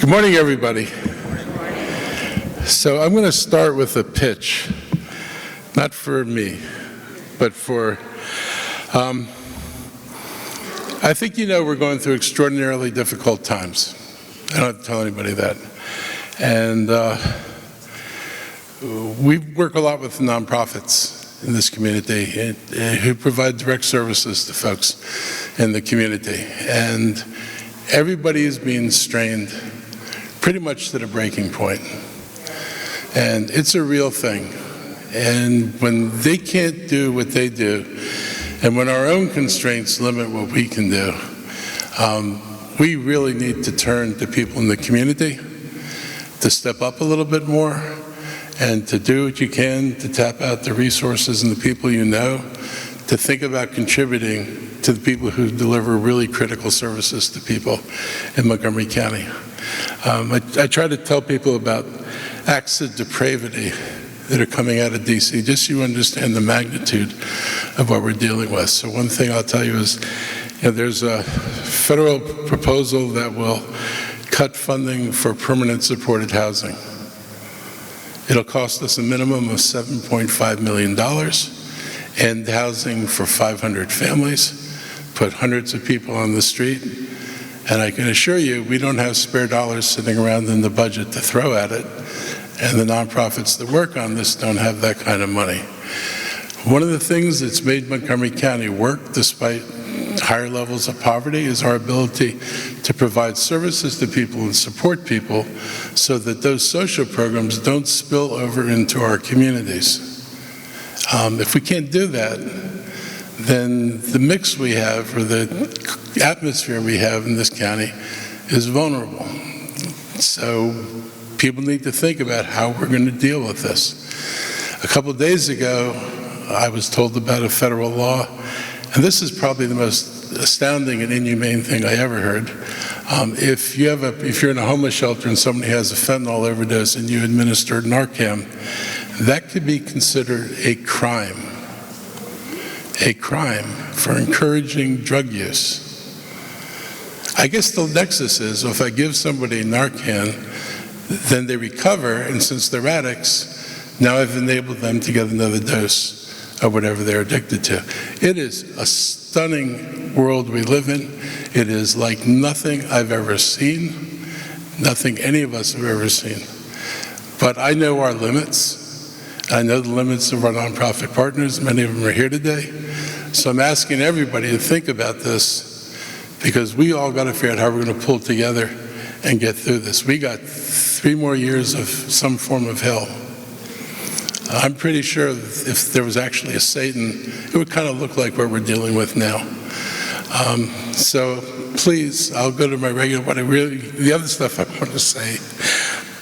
Good morning, everybody. So I'm going to start with a pitch, not for me, but for, I think you know we're going through extraordinarily difficult times. I don't have to tell anybody that. And we work a lot with nonprofits in this community who provide direct services to folks in the community. And everybody is being strained pretty much to the breaking point. And it's a real thing. And when they can't do what they do, and when our own constraints limit what we can do, we really need to turn to people in the community to step up a little bit more and to do what you can to tap out the resources and the people you know, to think about contributing to the people who deliver really critical services to people in Montgomery County. I try to tell people about acts of depravity that are coming out of DC, just so you understand the magnitude of what we're dealing with. So one thing I'll tell you is, there's a federal proposal that will cut funding for permanent supported housing. It'll cost us a minimum of $7.5 million, end housing for 500 families, put hundreds of people on the street, and I can assure you we don't have spare dollars sitting around in the budget to throw at it, and the nonprofits that work on this don't have that kind of money. One of the things that's made Montgomery County work despite higher levels of poverty is our ability to provide services to people and support people so that those social programs don't spill over into our communities. If we can't do that, then the mix we have, or the atmosphere we have in this county, is vulnerable. So people need to think about how we're going to deal with this. A couple of days ago, I was told about a federal law, and this is probably the most astounding and inhumane thing I ever heard. If you're in a homeless shelter and somebody has a fentanyl overdose and you administer Narcan, that could be considered a crime for encouraging drug use. I guess the nexus is, if I give somebody Narcan, then they recover, and since they're addicts, now I've enabled them to get another dose of whatever they're addicted to. It is a stunning world we live in. It is like nothing I've ever seen, nothing any of us have ever seen. But I know our limits. I know the limits of our nonprofit partners. Many of them are here today. So I'm asking everybody to think about this, because we all got to figure out how we're going to pull together and get through this. We got 3 more years of some form of hell. I'm pretty sure if there was actually a Satan, it would kind of look like what we're dealing with now. So please, I'll go to my regular, the other stuff I want to say,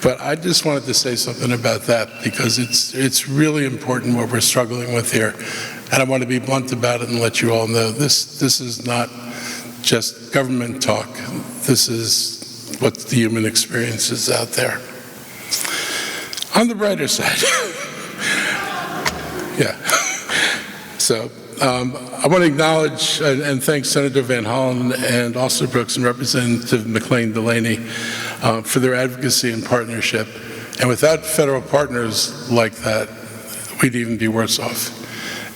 but I just wanted to say something about that, because it's really important what we're struggling with here. And I want to be blunt about it and let you all know this is not just government talk. This is what the human experience is out there. On the brighter side, yeah. So I want to acknowledge and thank Senator Van Hollen and Alston Brooks and Representative McLean Delaney for their advocacy and partnership. And without federal partners like that, we'd even be worse off.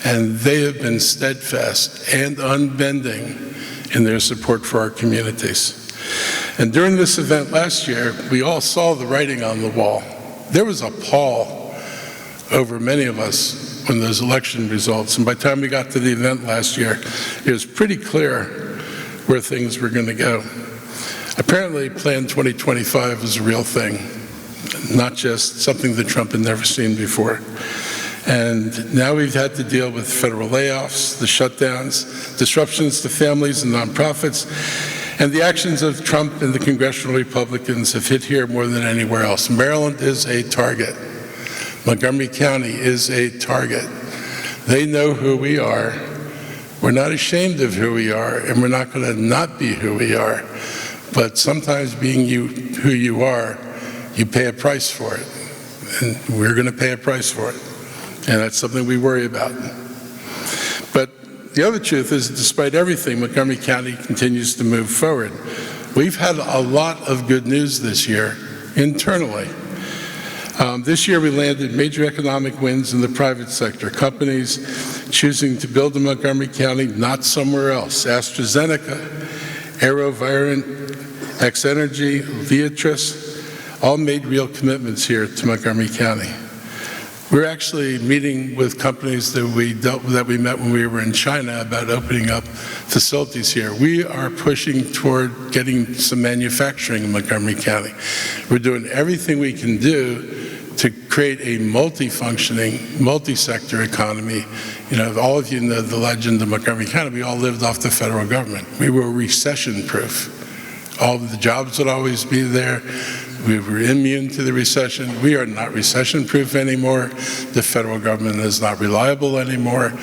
And they have been steadfast and unbending in their support for our communities. And during this event last year, we all saw the writing on the wall. There was a pall over many of us when those election results, and by the time we got to the event last year, it was pretty clear where things were going to go. Apparently, Plan 2025 is a real thing, not just something that Trump had never seen before. And now we've had to deal with federal layoffs, the shutdowns, disruptions to families and nonprofits, and the actions of Trump and the congressional Republicans have hit here more than anywhere else. Maryland is a target. Montgomery County is a target. They know who we are. We're not ashamed of who we are, and we're not going to not be who we are. But sometimes being who you are, you pay a price for it. And we're going to pay a price for it. And that's something we worry about. But the other truth is, despite everything, Montgomery County continues to move forward. We've had a lot of good news this year internally. This year we landed major economic wins in the private sector, companies choosing to build in Montgomery County, not somewhere else. AstraZeneca, AeroVironment, X-Energy, Viatris, all made real commitments here to Montgomery County. We're actually meeting with companies that we met when we were in China about opening up facilities here. We are pushing toward getting some manufacturing in Montgomery County. We're doing everything we can do to create a multi-functioning, multi-sector economy. You know, all of you know the legend of Montgomery County. We all lived off the federal government. We were recession-proof. All of the jobs would always be there. We were immune to the recession. We are not recession-proof anymore. The federal government is not reliable anymore.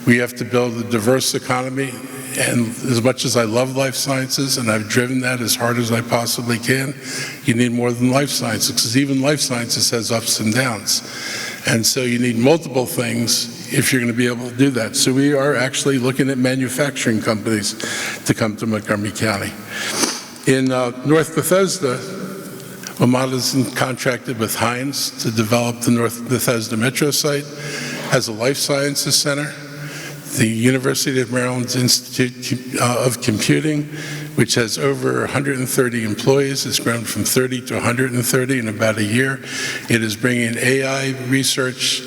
We have to build a diverse economy. And as much as I love life sciences, and I've driven that as hard as I possibly can, you need more than life sciences, because even life sciences has ups and downs. And so you need multiple things if you're going to be able to do that. So we are actually looking at manufacturing companies to come to Montgomery County. In North Bethesda, WMATA's contracted with Heinz to develop the North Bethesda Metro site as a life sciences center. The University of Maryland's Institute of Computing, which has over 130 employees, has grown from 30 to 130 in about a year. It is bringing AI research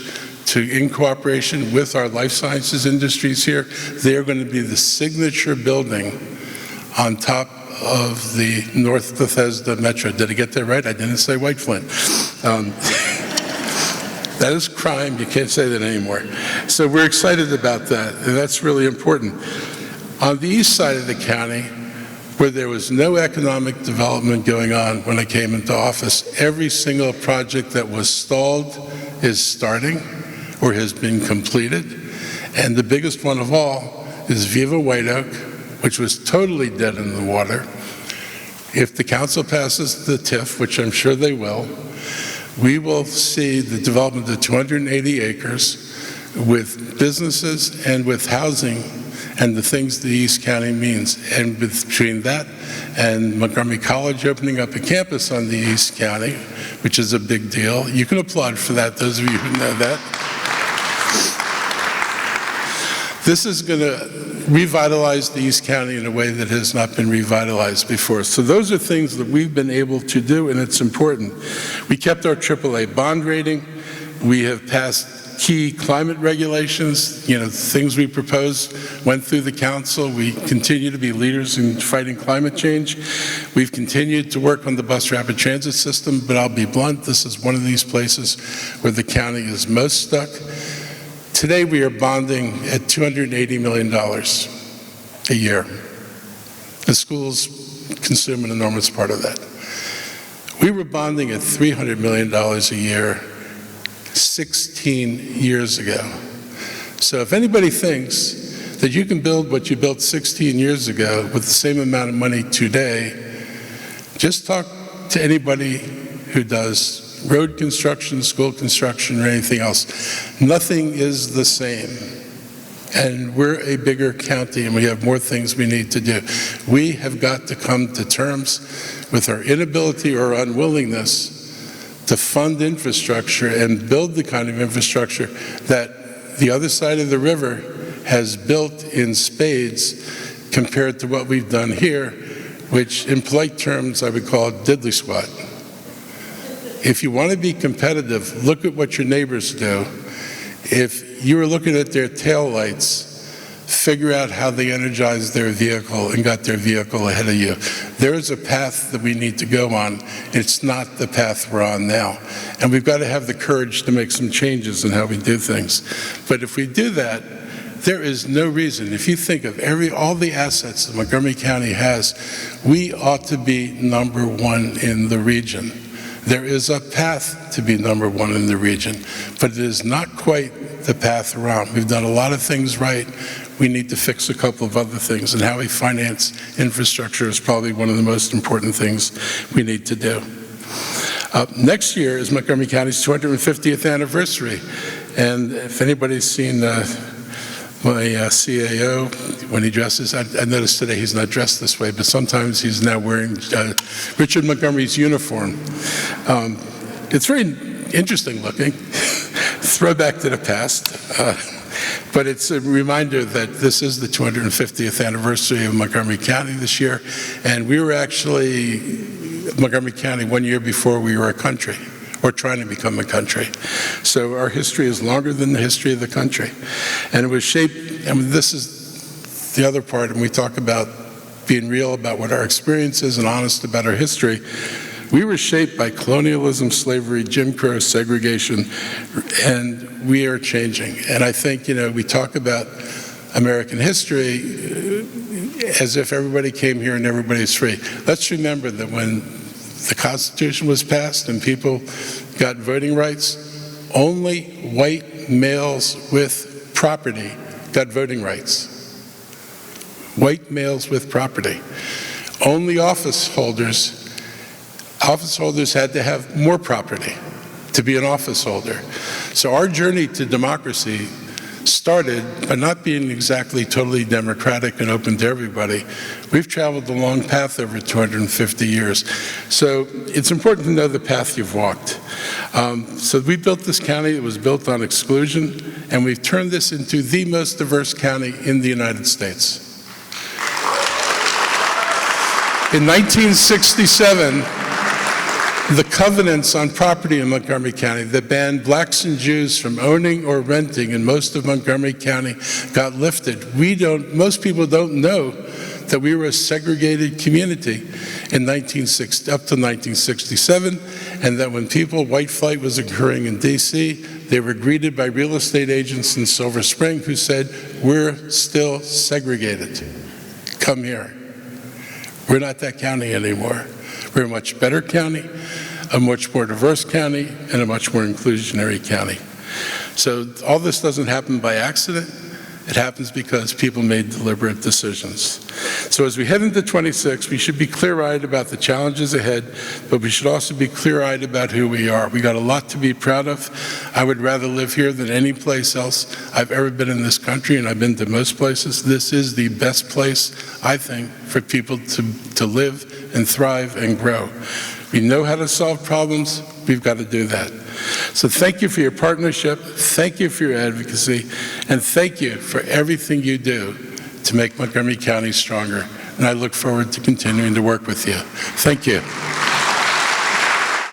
in cooperation with our life sciences industries here. They are going to be the signature building on top of the North Bethesda Metro. Did I get that right? I didn't say White Flint. That is crime. You can't say that anymore. So we're excited about that, and that's really important. On the east side of the county, where there was no economic development going on when I came into office, every single project that was stalled is starting or has been completed. And the biggest one of all is Viva White Oak, which was totally dead in the water. If the council passes the TIF, which I'm sure they will, we will see the development of 280 acres with businesses and with housing and the things the East County means. And between that and Montgomery College opening up a campus on the East County, which is a big deal, you can applaud for that, those of you who know that. This is going to revitalize the East County in a way that has not been revitalized before. So those are things that we've been able to do, and it's important. We kept our AAA bond rating. We have passed key climate regulations. You know, things we proposed went through the council. We continue to be leaders in fighting climate change. We've continued to work on the bus rapid transit system, but I'll be blunt, this is one of these places where the county is most stuck. Today we are bonding at $280 million a year. The schools consume an enormous part of that. We were bonding at $300 million a year 16 years ago. So if anybody thinks that you can build what you built 16 years ago with the same amount of money today, just talk to anybody who does road construction, school construction, or anything else. Nothing is the same. And we're a bigger county, and we have more things we need to do. We have got to come to terms with our inability or unwillingness to fund infrastructure and build the kind of infrastructure that the other side of the river has built in spades compared to what we've done here, which in polite terms I would call diddly squat. If you want to be competitive, look at what your neighbors do. If you were looking at their taillights, figure out how they energized their vehicle and got their vehicle ahead of you. There is a path that we need to go on. It's not the path we're on now. And we've got to have the courage to make some changes in how we do things. But if we do that, there is no reason. If you think of all the assets that Montgomery County has, we ought to be number one in the region. There is a path to be number one in the region, but it is not quite the path around. We've done a lot of things right. We need to fix a couple of other things, and how we finance infrastructure is probably one of the most important things we need to do. Next year is Montgomery County's 250th anniversary, and if anybody's seen my CAO, when he dresses, I noticed today he's not dressed this way, but sometimes he's now wearing Richard Montgomery's uniform. It's very interesting looking, throwback to the past, but it's a reminder that this is the 250th anniversary of Montgomery County this year, and we were actually Montgomery County 1 year before we were a country, or trying to become a country. So our history is longer than the history of the country. And it was shaped, and this is the other part, and we talk about being real about what our experience is and honest about our history. We were shaped by colonialism, slavery, Jim Crow, segregation, and we are changing. And I think, we talk about American history as if everybody came here and everybody's free. Let's remember that when the Constitution was passed and people got voting rights, only white males with property got voting rights. White males with property. Only office holders had to have more property to be an office holder. So our journey to democracy started by not being exactly totally democratic and open to everybody. We've traveled a long path over 250 years. So it's important to know the path you've walked. So we built this county. It was built on exclusion, and we've turned this into the most diverse county in the United States. In 1967, the covenants on property in Montgomery County that banned blacks and Jews from owning or renting in most of Montgomery County got lifted. Most people don't know that we were a segregated community in up to 1967, and that when white flight was occurring in D.C., they were greeted by real estate agents in Silver Spring who said, "We're still segregated. Come here." We're not that county anymore. We're a much better county, a much more diverse county, and a much more inclusionary county. So all this doesn't happen by accident. It happens because people made deliberate decisions. So as we head into 26, we should be clear-eyed about the challenges ahead, but we should also be clear-eyed about who we are. We got a lot to be proud of. I would rather live here than any place else I've ever been in this country, and I've been to most places. This is the best place, I think, for people to live and thrive and grow. We know how to solve problems. We've got to do that. So thank you for your partnership, thank you for your advocacy, and thank you for everything you do to make Montgomery County stronger. And I look forward to continuing to work with you. Thank you.